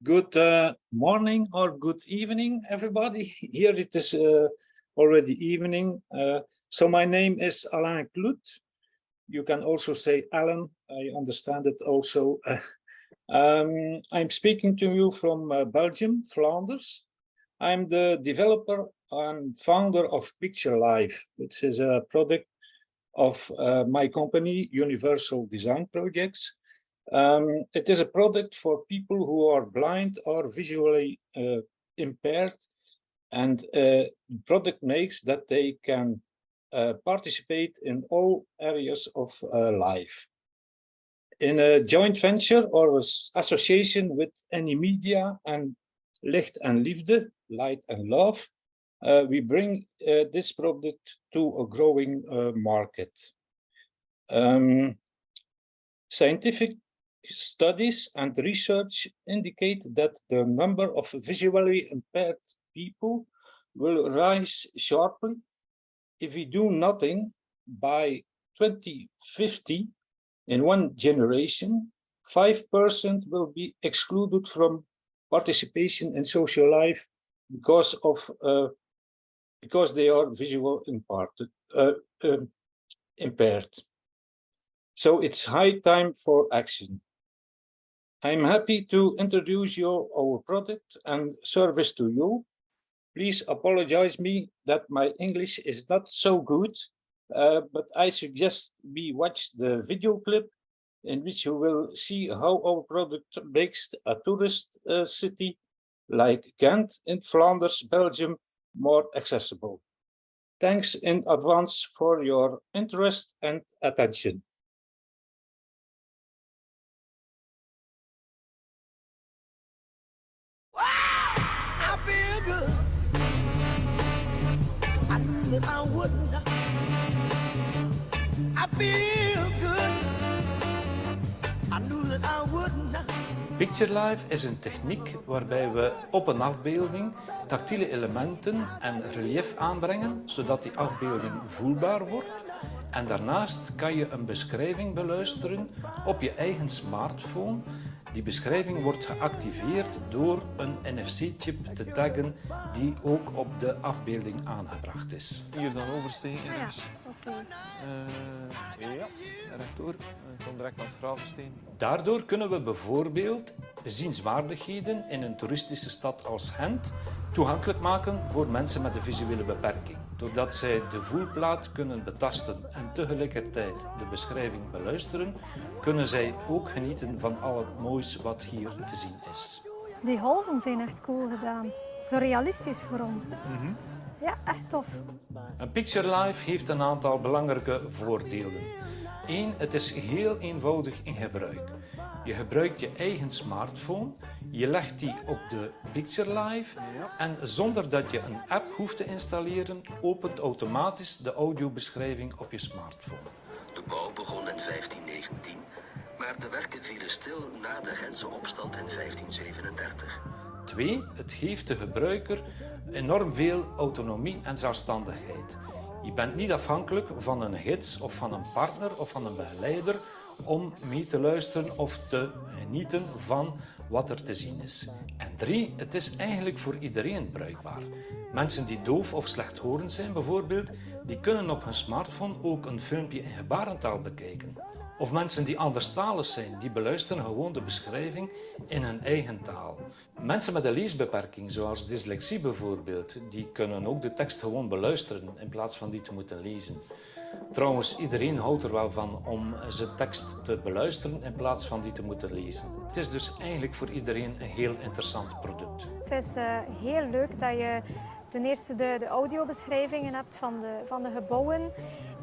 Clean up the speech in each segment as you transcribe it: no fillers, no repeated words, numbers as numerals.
Good morning or good evening, everybody. Here it is already evening. So my name is Alain Cloet. You can also say Alan. I understand it also. I'm speaking to you from Belgium, Flanders. I'm the developer and founder of PictureLive, which is a product of my company, Universal Design Projects. It is a product for people who are blind or visually impaired, and the product makes that they can participate in all areas of life. In a joint venture or association with Media and Licht en Liefde, Light and Love, we bring this product to a growing market. Scientific studies and research indicate that the number of visually impaired people will rise sharply if we do nothing. By 2050, in one generation, 5% will be excluded from participation in social life because they are visual impaired. So it's high time for action. I'm happy to introduce our product and service to you. Please apologize me that my English is not so good, but I suggest we watch the video clip in which you will see how our product makes a tourist city like Ghent in Flanders, Belgium, more accessible. Thanks in advance for your interest and attention. That I wouldn't. I feel good. I knew that I wouldn't. PictureLive is een techniek waarbij we op een afbeelding tactiele elementen en relief aanbrengen, zodat die afbeelding voelbaar wordt. En daarnaast kan je een beschrijving beluisteren op je eigen smartphone. Die beschrijving wordt geactiveerd door een NFC-chip te taggen die ook op de afbeelding aangebracht is. Hier dan oversteken rechts. Oké. Ja, rechtdoor. Kom direct aan het Gravensteen. Daardoor kunnen we bijvoorbeeld bezienswaardigheden in een toeristische stad als Gent toegankelijk maken voor mensen met een visuele beperking. Doordat zij de voelplaat kunnen betasten en tegelijkertijd de beschrijving beluisteren, kunnen zij ook genieten van al het moois wat hier te zien is. Die golven zijn echt cool gedaan. Zo realistisch voor ons. Ja, echt tof. Een PictureLive heeft een aantal belangrijke voordelen. 1. Het is heel eenvoudig in gebruik. Je gebruikt je eigen smartphone, je legt die op de PictureLive en zonder dat je een app hoeft te installeren, opent automatisch de audiobeschrijving op je smartphone. De bouw begon in 1519, maar de werken vielen stil na de Gentse opstand in 1537. 2. Het geeft de gebruiker enorm veel autonomie en zelfstandigheid. Je bent niet afhankelijk van een gids of van een partner of van een begeleider om mee te luisteren of te genieten van wat er te zien is. En 3. Het is eigenlijk voor iedereen bruikbaar. Mensen die doof of slechthorend zijn bijvoorbeeld, die kunnen op hun smartphone ook een filmpje in gebarentaal bekijken. Of mensen die anderstalig zijn, die beluisteren gewoon de beschrijving in hun eigen taal. Mensen met een leesbeperking, zoals dyslexie bijvoorbeeld, die kunnen ook de tekst gewoon beluisteren in plaats van die te moeten lezen. Trouwens, iedereen houdt er wel van om zijn tekst te beluisteren in plaats van die te moeten lezen. Het is dus eigenlijk voor iedereen een heel interessant product. Het is heel leuk dat je ten eerste de audiobeschrijvingen hebt van de gebouwen.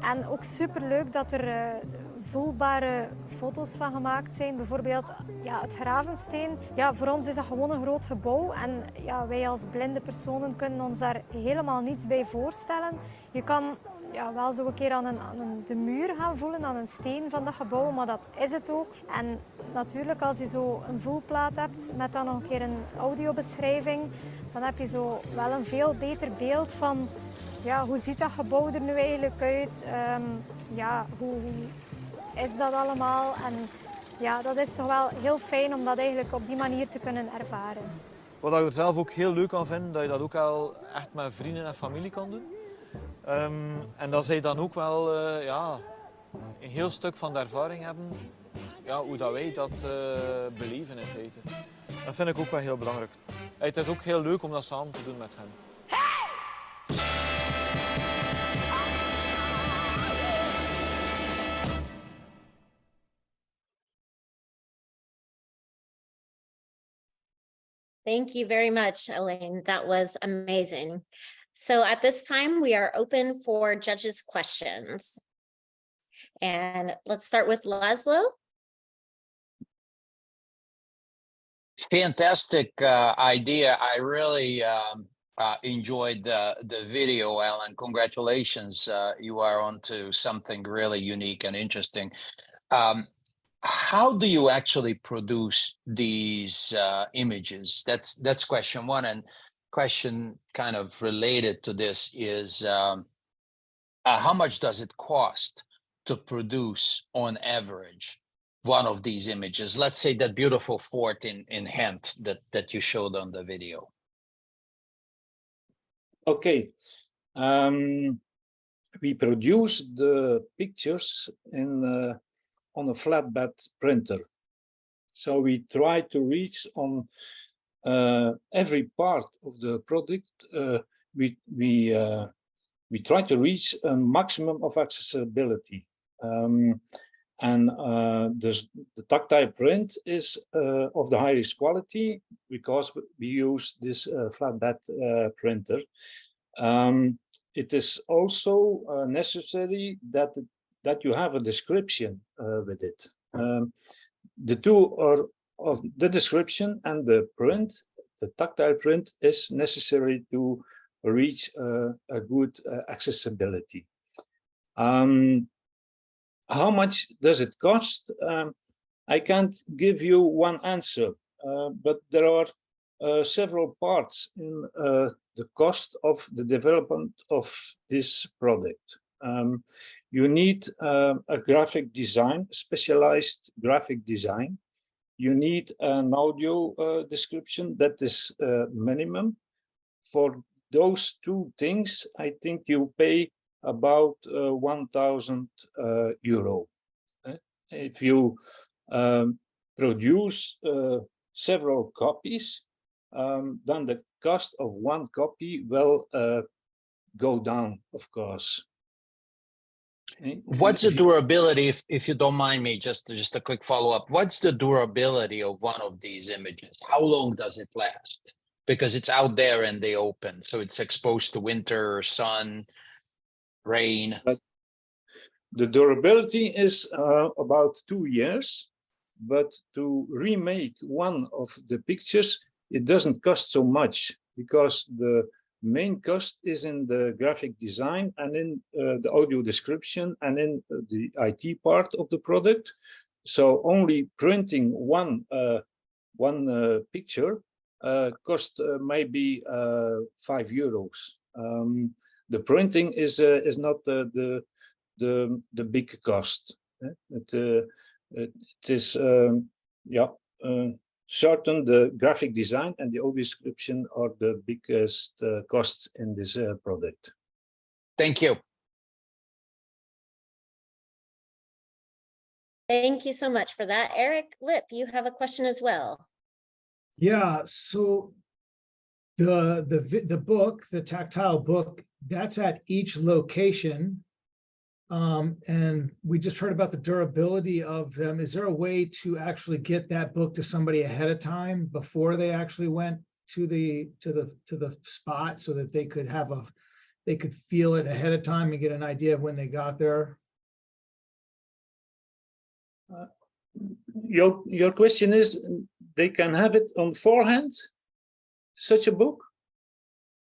En ook superleuk dat er voelbare foto's van gemaakt zijn. Bijvoorbeeld het Gravensteen. Ja, voor ons is dat gewoon een groot gebouw. En ja, wij als blinde personen kunnen ons daar helemaal niets bij voorstellen. Je kan wel zo een keer aan de muur gaan voelen, aan een steen van dat gebouw, maar dat is het ook. En natuurlijk, als je zo een voelplaat hebt met dan nog een keer een audiobeschrijving, dan heb je zo wel een veel beter beeld van hoe ziet dat gebouw er nu eigenlijk uit, hoe is dat allemaal. En ja, dat is toch wel heel fijn om dat eigenlijk op die manier te kunnen ervaren. Wat ik er zelf ook heel leuk aan vind, dat je dat ook wel echt met vrienden en familie kan doen. En dat zij dan ook wel ja, een heel stuk van de ervaring hebben, ja, hoe dat wij dat beleven in feite. Dat vind ik ook wel heel belangrijk. Het is ook heel leuk om dat samen te doen met hen. Thank you very much, Alain. That was amazing. So at this time, we are open for judges' questions. And let's start with Laszlo. Fantastic idea. I really enjoyed the video, Alan. Congratulations. You are onto something really unique and interesting. How do you actually produce these images? That's question one. And question kind of related to this is how much does it cost to produce on average one of these images? Let's say that beautiful fort in Ghent that you showed on the video. Okay. We produce the pictures in on a flatbed printer. So we try to reach on every part of the product. We try to reach a maximum of accessibility. And the tactile print is of the highest quality because we use this flatbed printer. It is also necessary that you have a description with it. The two are of the description and the print. The tactile print is necessary to reach a good accessibility. How much does it cost? I can't give you one answer, but there are several parts in the cost of the development of this product. You need a graphic design, specialized graphic design. You need an audio description that is minimum. For those two things, I think you pay about 1,000 euro. If you produce several copies, then the cost of one copy will go down, of course. What's the durability, if you don't mind me, just a quick follow-up. What's the durability of one of these images? How long does it last? Because it's out there in the open, so it's exposed to winter, sun, rain. But the durability is about 2 years, but to remake one of the pictures, it doesn't cost so much because the main cost is in the graphic design and in the audio description and in the IT part of the product. So only printing one picture cost maybe 5 euros. The printing is not the big cost. It is certain the graphic design and the audio description are the biggest costs in this product. Thank you. Thank you so much for that. Eric Lip, you have a question as well. Yeah, so the book, the tactile book, that's at each location. And we just heard about the durability of them. Is there a way to actually get that book to somebody ahead of time before they actually went to the spot so that they could feel it ahead of time and get an idea of when they got there? Your question is, they can have it on forehand, such a book?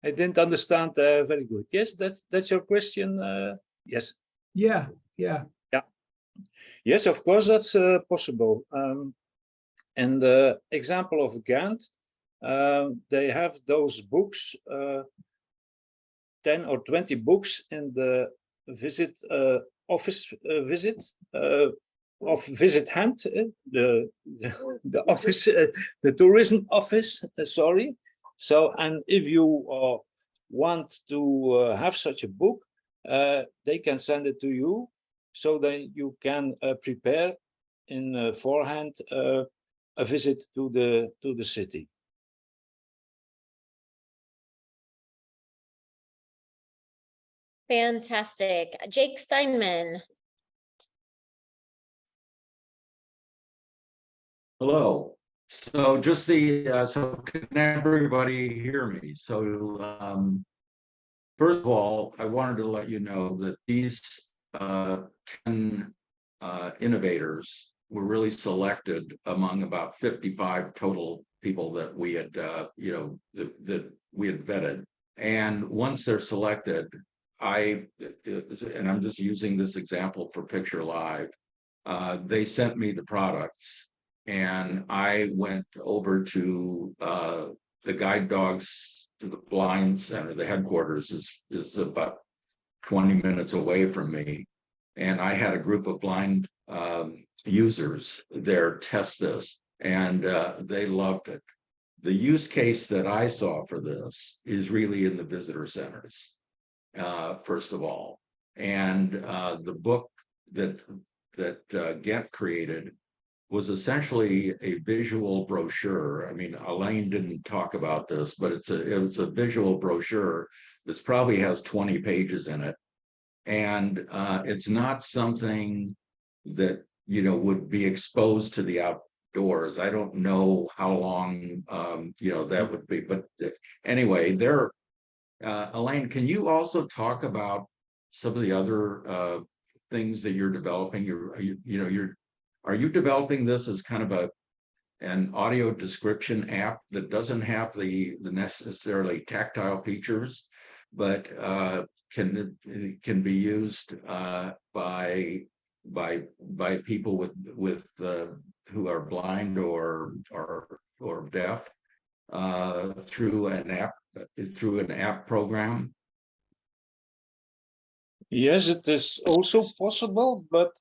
I didn't understand very good. Yes, that's your question. Yes. Yeah. Yes, of course, that's possible. And the example of Ghent, they have those books, 10 or 20 books in the office visit of visit hand, the office, the tourism office, sorry. So, and if you want to have such a book, they can send it to you, so that you can prepare in forehand a visit to the city. Fantastic. Jake Steinman. Hello. So just so can everybody hear me? So first of all, I wanted to let you know that these 10 innovators were really selected among about 55 total people that we had, that we had vetted. And once they're selected, and I'm just using this example for PictureLive, they sent me the products, and I went over to the Guide Dogs to the Blind Center. The headquarters is about 20 minutes away from me. And I had a group of blind users there test this, and they loved it. The use case that I saw for this is really in the visitor centers, first of all. And the book that Ghent created was essentially a visual brochure. I mean, Alain didn't talk about this, but it was a visual brochure that probably has 20 pages in it. And it's not something that, would be exposed to the outdoors. I don't know how long, that would be. But anyway, Alain, can you also talk about some of the other things that you're developing? Are you developing this as kind of an audio description app that doesn't have the necessarily tactile features, but can be used by people with who are blind or deaf through an app program? Yes, it is also possible, but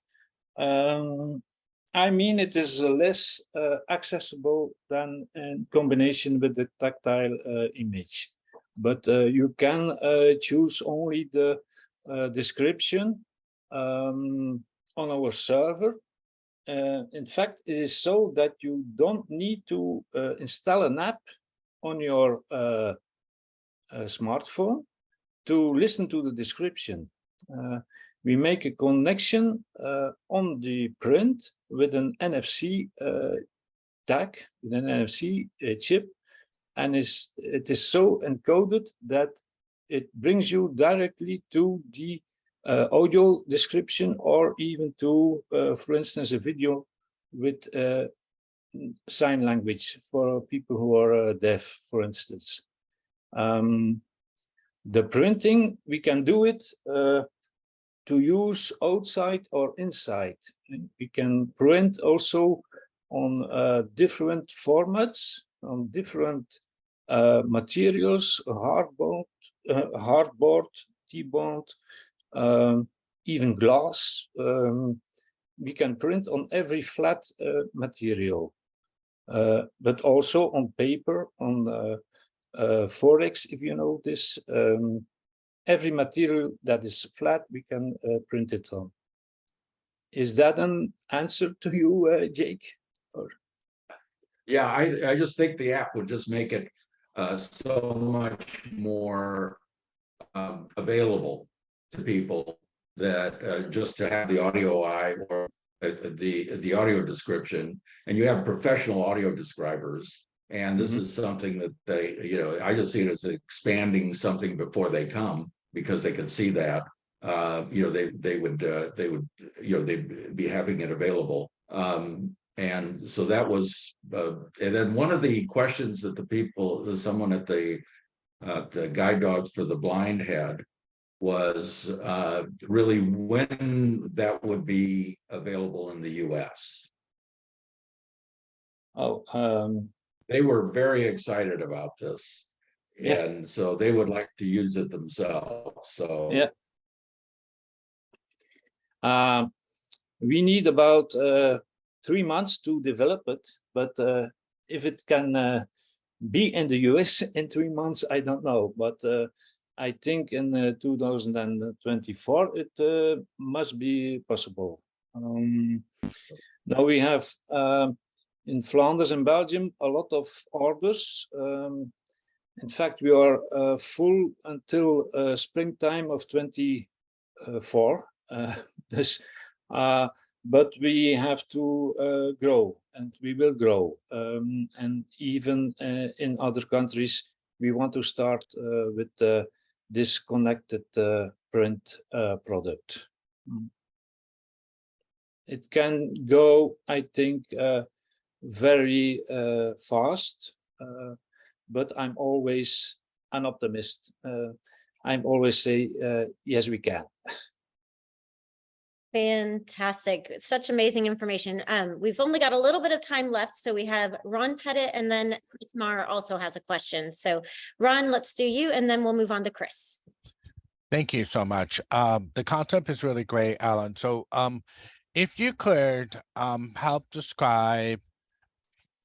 I mean, it is less accessible than in combination with the tactile image. But you can choose only the description on our server. In fact, it is so that you don't need to install an app on your smartphone to listen to the description. We make a connection on the print with an NFC tag, with an NFC chip, and it is so encoded that it brings you directly to the audio description, or even to, for instance, a video with sign language for people who are deaf, for instance. The printing, we can do it to use outside or inside. We can print also on different formats, on different materials, hardboard, T-bond, even glass. We can print on every flat material, but also on paper, on Forex, if you know this. Every material that is flat, we can print it on. Is that an answer to you, Jake? Or? Yeah, I just think the app would just make it so much more available to people, that just to have the audio eye or the audio description, and you have professional audio describers. And this is something that they, I just see it as expanding something before they come, because they can see that, they'd be having it available. And so that was, and then one of the questions that someone at the Guide Dogs for the Blind had was really when that would be available in the US. They were very excited about this, and so they would like to use it themselves. So yeah, We need about 3 months to develop it, but if it can be in the US in 3 months, I don't know. But I think in 2024 it must be possible. Now we have in Flanders and Belgium a lot of orders. In fact, we are full until springtime of 24. But we have to grow, and we will grow. And even in other countries, we want to start with this connected print product. It can go, I think, very fast, but I'm always an optimist. I'm always say, yes, we can. Fantastic. Such amazing information. We've only got a little bit of time left. So we have Ron Pettit, and then Chris Marr also has a question. So Ron, let's do you, and then we'll move on to Chris. Thank you so much. The concept is really great, Alan. So if you could help describe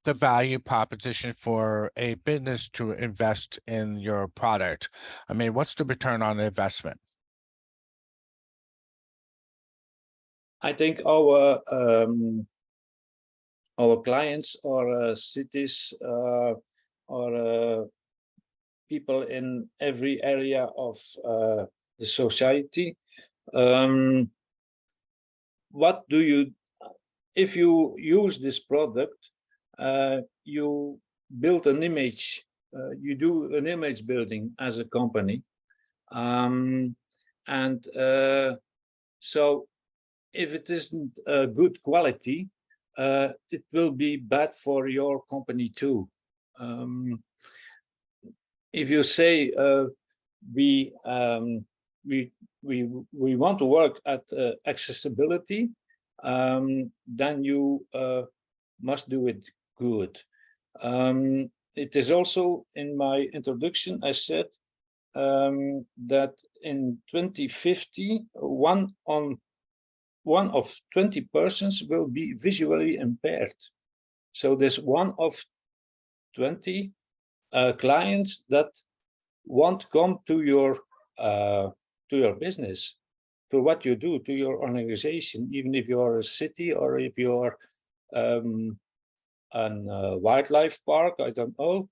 the value proposition for a business to invest in your product. I mean, what's the return on investment? I think our clients or cities or people in every area of the society. What do you, if you use this product, you build an image, you do an image building as a company. So if it isn't good quality, it will be bad for your company too. If you say we want to work at accessibility, then you must do it good. It is also in my introduction, I said that in 2050, one of 20 persons will be visually impaired. So there's one of 20 clients that won't come to your business, to what you do, to your organization, even if you're a city or if you're a wildlife park, I don't know.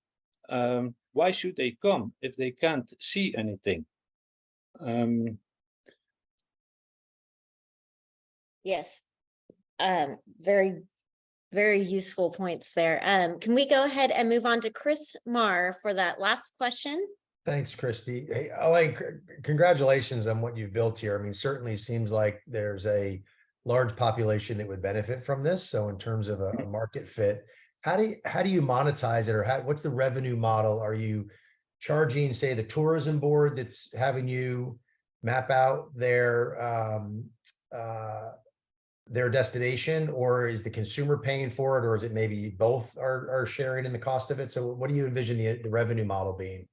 Why should they come if they can't see anything? Yes, very, very useful points there. Can we go ahead and move on to Chris Marr for that last question? Thanks, Christy. Hey, Alain, congratulations on what you've built here. I mean, certainly seems like there's a large population that would benefit from this. So in terms of a market fit, how do you monetize it, or what's the revenue model? Are you charging, say, the tourism board that's having you map out their destination, or is the consumer paying for it, or is it maybe both are sharing in the cost of it? So what do you envision the revenue model being?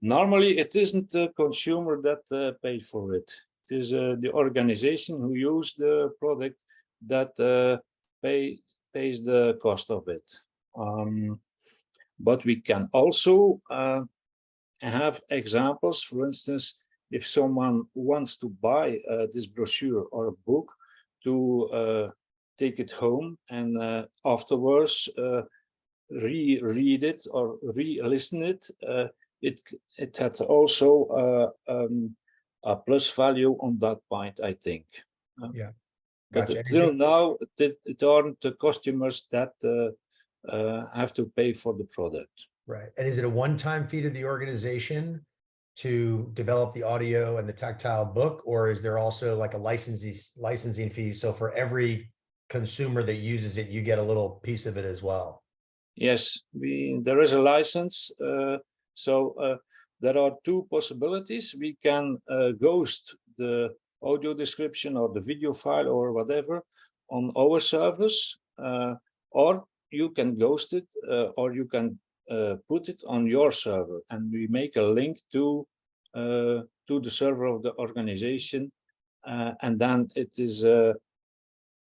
Normally, it isn't the consumer that pays for it. It is the organization who use the product that pays the cost of it. But we can also have examples. For instance, if someone wants to buy this brochure or a book to take it home and afterwards reread it or re-listen it, it had also a plus value on that point, I think. Yeah. Gotcha. But till now, it aren't the customers that have to pay for the product. Right. And is it a one-time fee to the organization to develop the audio and the tactile book, or is there also like a licensing fee? So for every consumer that uses it, you get a little piece of it as well. Yes, there is a license. So there are two possibilities. We can ghost the audio description or the video file or whatever on our servers, or you can ghost it, or you can put it on your server, and we make a link to the server of the organization, and then it is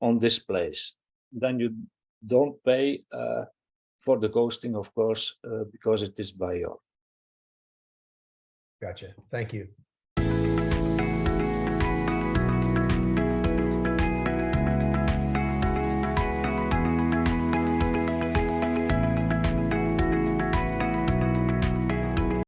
on this place. Then you don't pay for the ghosting, of course, because it is by your. Gotcha. Thank you.